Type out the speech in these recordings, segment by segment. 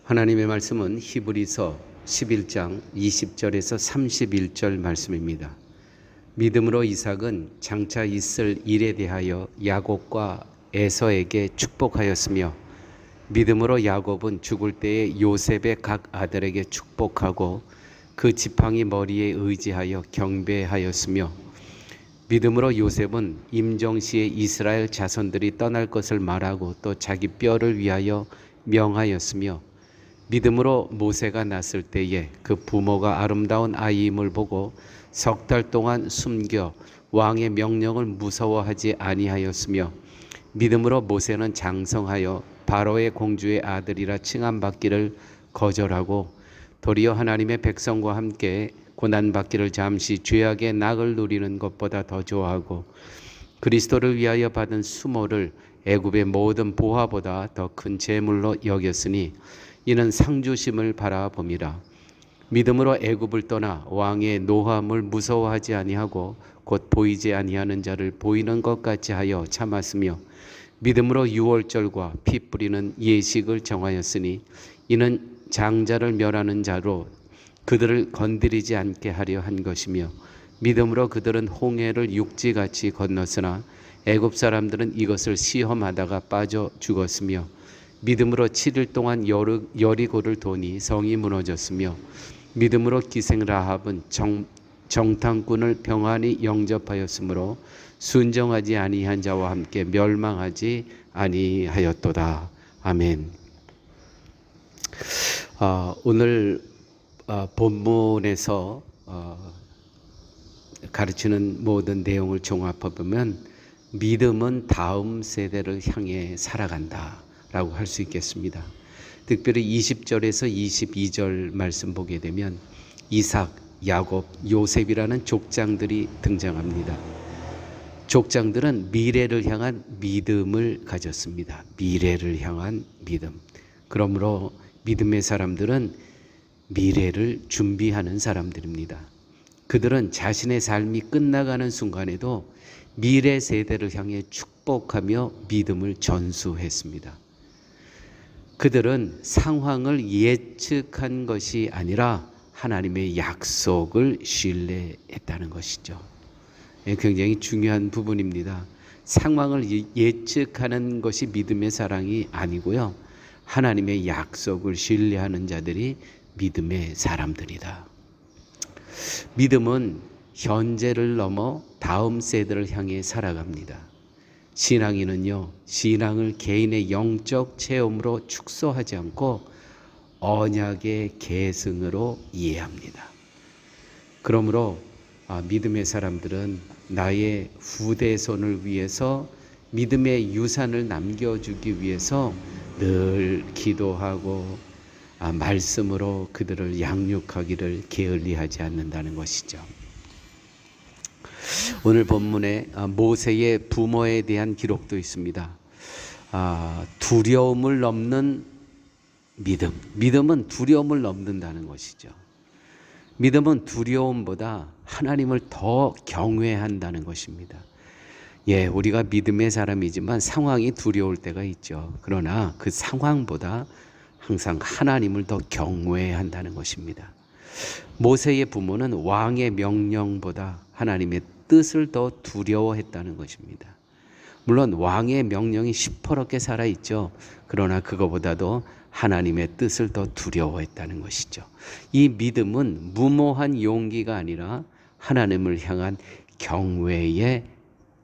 하나님의 말씀은 히브리서 11장 20절에서 31절 말씀입니다. 믿음으로 이삭은 장차 있을 일에 대하여 야곱과 에서에게 축복하였으며 믿음으로 야곱은 죽을 때에 요셉의 각 아들에게 축복하고 그 지팡이 머리에 의지하여 경배하였으며 믿음으로 요셉은 임종시에 이스라엘 자손들이 떠날 것을 말하고 또 자기 뼈를 위하여 명하였으며 믿음으로 모세가 났을 때에 그 부모가 아름다운 아이임을 보고 석 달 동안 숨겨 왕의 명령을 무서워하지 아니하였으며 믿음으로 모세는 장성하여 바로의 공주의 아들이라 칭함받기를 거절하고 도리어 하나님의 백성과 함께 고난받기를 잠시 죄악의 낙을 누리는 것보다 더 좋아하고 그리스도를 위하여 받은 수모를 애굽의 모든 보화보다 더 큰 재물로 여겼으니 이는 상주심을 바라봄이라. 믿음으로 애굽을 떠나 왕의 노함을 무서워하지 아니하고 곧 보이지 아니하는 자를 보이는 것 같이 하여 참았으며 믿음으로 유월절과 피 뿌리는 예식을 정하였으니 이는 장자를 멸하는 자로 그들을 건드리지 않게 하려 한 것이며 믿음으로 그들은 홍해를 육지같이 건넜으나 애굽 사람들은 이것을 시험하다가 빠져 죽었으며 믿음으로 7일 동안 여리고를 도니 성이 무너졌으며 믿음으로 기생 라합은 정탐꾼을 평안히 영접하였으므로 순정하지 아니한 자와 함께 멸망하지 아니하였도다. 아멘. 오늘 본문에서 가르치는 모든 내용을 종합해 보면 믿음은 다음 세대를 향해 살아간다 라고 할 수 있겠습니다. 특별히 20절에서 22절 말씀 보게 되면 이삭, 야곱, 요셉이라는 족장들이 등장합니다. 족장들은 미래를 향한 믿음을 가졌습니다. 미래를 향한 믿음. 그러므로 믿음의 사람들은 미래를 준비하는 사람들입니다. 그들은 자신의 삶이 끝나가는 순간에도 미래 세대를 향해 축복하며 믿음을 전수했습니다. 그들은 상황을 예측한 것이 아니라 하나님의 약속을 신뢰했다는 것이죠. 굉장히 중요한 부분입니다. 상황을 예측하는 것이 믿음의 사랑이 아니고요. 하나님의 약속을 신뢰하는 자들이 믿음의 사람들이다. 믿음은 현재를 넘어 다음 세대를 향해 살아갑니다. 신앙인은요, 신앙을 개인의 영적 체험으로 축소하지 않고 언약의 계승으로 이해합니다. 그러므로 믿음의 사람들은 나의 후대손을 위해서 믿음의 유산을 남겨주기 위해서 늘 기도하고 말씀으로 그들을 양육하기를 게을리하지 않는다는 것이죠. 오늘 본문에 모세의 부모에 대한 기록도 있습니다. 두려움을 넘는 믿음. 믿음은 두려움을 넘는다는 것이죠. 믿음은 두려움보다 하나님을 더 경외한다는 것입니다. 우리가 믿음의 사람이지만 상황이 두려울 때가 있죠. 그러나 그 상황보다 항상 하나님을 더 경외한다는 것입니다. 모세의 부모는 왕의 명령보다 하나님의 뜻을 더 두려워했다는 것입니다. 물론 왕의 명령이 시퍼렇게 살아있죠. 그러나 그거보다도 하나님의 뜻을 더 두려워했다는 것이죠. 이 믿음은 무모한 용기가 아니라 하나님을 향한 경외의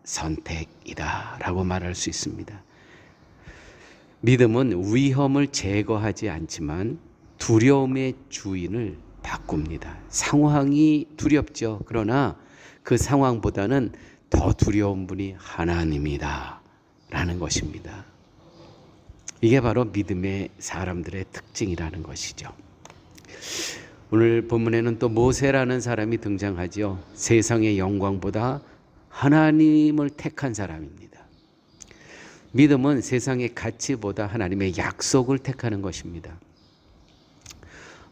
선택이다 라고 말할 수 있습니다. 믿음은 위험을 제거하지 않지만 두려움의 주인을 바꿉니다. 상황이 두렵죠. 그러나 그 상황보다는 더 두려운 분이 하나님이다 라는 것입니다. 이게 바로 믿음의 사람들의 특징이라는 것이죠. 오늘 본문에는 또 모세라는 사람이 등장하죠. 세상의 영광보다 하나님을 택한 사람입니다. 믿음은 세상의 가치보다 하나님의 약속을 택하는 것입니다.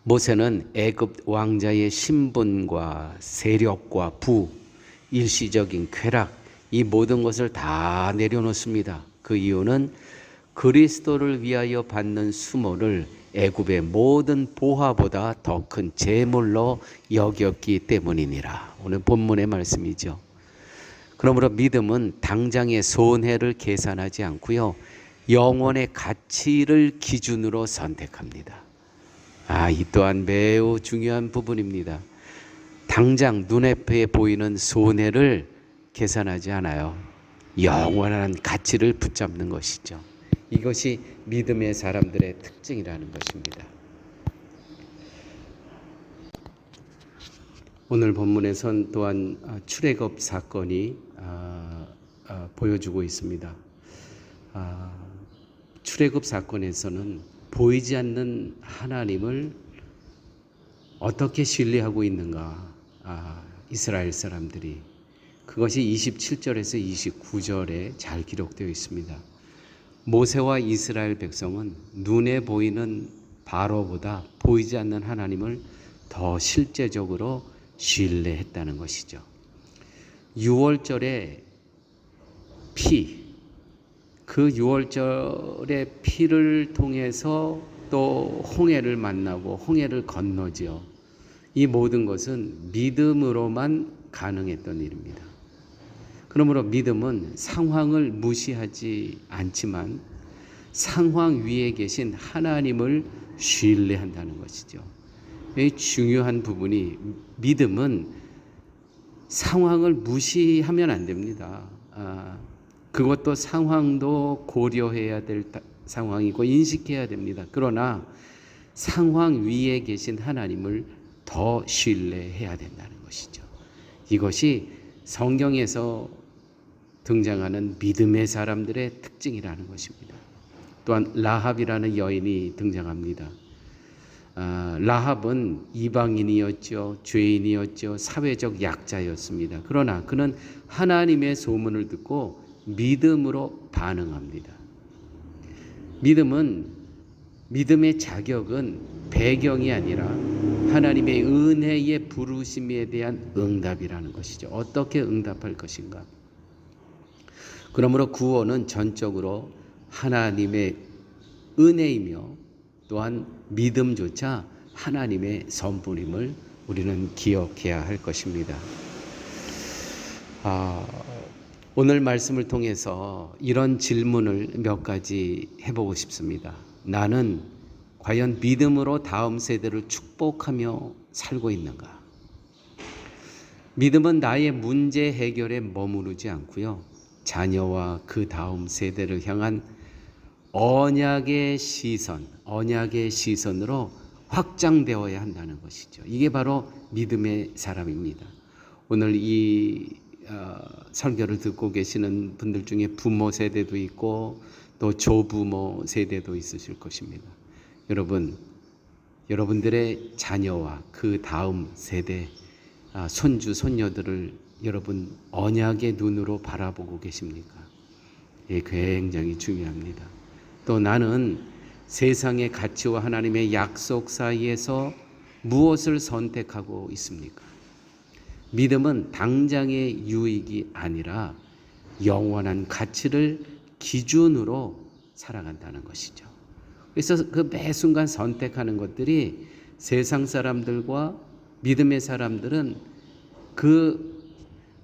모세는 애굽 왕자의 신분과 세력과 부, 일시적인 쾌락, 이 모든 것을 다 내려놓습니다. 그 이유는 그리스도를 위하여 받는 수모를 애굽의 모든 보화보다 더 큰 재물로 여겼기 때문이니라. 오늘 본문의 말씀이죠. 그러므로 믿음은 당장의 손해를 계산하지 않고요, 영원의 가치를 기준으로 선택합니다. 이 또한 매우 중요한 부분입니다. 당장 눈앞에 보이는 손해를 계산하지 않아요. 영원한 가치를 붙잡는 것이죠. 이것이 믿음의 사람들의 특징이라는 것입니다. 오늘 본문에선 또한 출애굽 사건이 보여주고 있습니다. 출애굽 사건에서는 보이지 않는 하나님을 어떻게 신뢰하고 있는가, 이스라엘 사람들이, 그것이 27절에서 29절에 잘 기록되어 있습니다. 모세와 이스라엘 백성은 눈에 보이는 바로보다 보이지 않는 하나님을 더 실제적으로 신뢰했다는 것이죠. 6월절에 그 6월절의 피를 통해서 또 홍해를 만나고 홍해를 건너지요. 이 모든 것은 믿음으로만 가능했던 일입니다. 그러므로 믿음은 상황을 무시하지 않지만 상황 위에 계신 하나님을 신뢰한다는 것이죠. 이 중요한 부분이, 믿음은 상황을 무시하면 안 됩니다. 그것도 상황도 고려해야 될 상황이고 인식해야 됩니다. 그러나 상황 위에 계신 하나님을 더 신뢰해야 된다는 것이죠. 이것이 성경에서 등장하는 믿음의 사람들의 특징이라는 것입니다. 또한 라합이라는 여인이 등장합니다. 라합은 이방인이었죠. 죄인이었죠. 사회적 약자였습니다. 그러나 그는 하나님의 소문을 듣고 믿음으로 반응합니다. 믿음의 자격은 배경이 아니라 하나님의 은혜의 부르심에 대한 응답이라는 것이죠. 어떻게 응답할 것인가? 그러므로 구원은 전적으로 하나님의 은혜이며 또한 믿음조차 하나님의 선물임을 우리는 기억해야 할 것입니다. 오늘 말씀을 통해서 이런 질문을 몇 가지 해보고 싶습니다. 나는 과연 믿음으로 다음 세대를 축복하며 살고 있는가? 믿음은 나의 문제 해결에 머무르지 않고요, 자녀와 그 다음 세대를 향한 언약의 시선으로 확장되어야 한다는 것이죠. 이게 바로 믿음의 사람입니다. 오늘 이 설교를 듣고 계시는 분들 중에 부모 세대도 있고 또 조부모 세대도 있으실 것입니다. 여러분들의 자녀와 그 다음 세대, 손주, 손녀들을 여러분 언약의 눈으로 바라보고 계십니까? 예, 굉장히 중요합니다. 또 나는 세상의 가치와 하나님의 약속 사이에서 무엇을 선택하고 있습니까? 믿음은 당장의 유익이 아니라 영원한 가치를 기준으로 살아간다는 것이죠. 그래서 그 매 순간 선택하는 것들이 세상 사람들과 믿음의 사람들은 그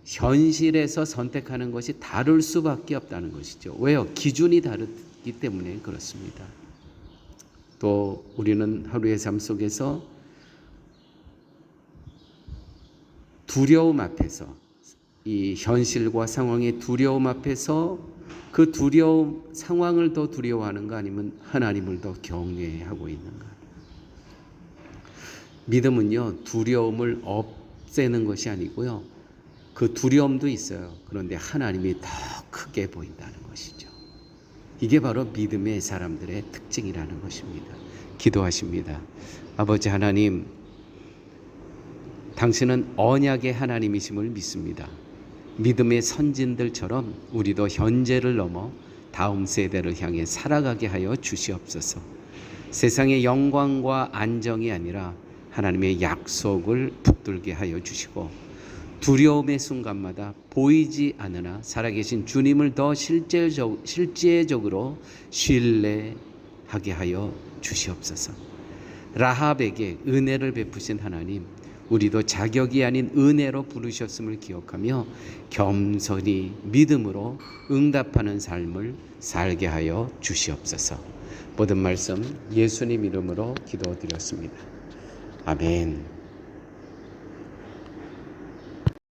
현실에서 선택하는 것이 다를 수밖에 없다는 것이죠. 왜요? 기준이 다르기 때문에 그렇습니다. 또 우리는 하루의 삶 속에서 두려움 앞에서, 이 현실과 상황의 두려움 앞에서 그 두려움 상황을 더 두려워하는가, 아니면 하나님을 더 경외하고 있는가? 믿음은요, 두려움을 없애는 것이 아니고요, 그 두려움도 있어요. 그런데 하나님이 더 크게 보인다는 것이죠. 이게 바로 믿음의 사람들의 특징이라는 것입니다. 기도하십니다. 아버지 하나님, 당신은 언약의 하나님이심을 믿습니다. 믿음의 선진들처럼 우리도 현재를 넘어 다음 세대를 향해 살아가게 하여 주시옵소서. 세상의 영광과 안정이 아니라 하나님의 약속을 붙들게 하여 주시고, 두려움의 순간마다 보이지 않으나 살아계신 주님을 더 실제적으로 신뢰하게 하여 주시옵소서. 라합에게 은혜를 베푸신 하나님, 우리도 자격이 아닌 은혜로 부르셨음을 기억하며 겸손히 믿음으로 응답하는 삶을 살게 하여 주시옵소서. 모든 말씀 예수님 이름으로 기도드렸습니다. 아멘.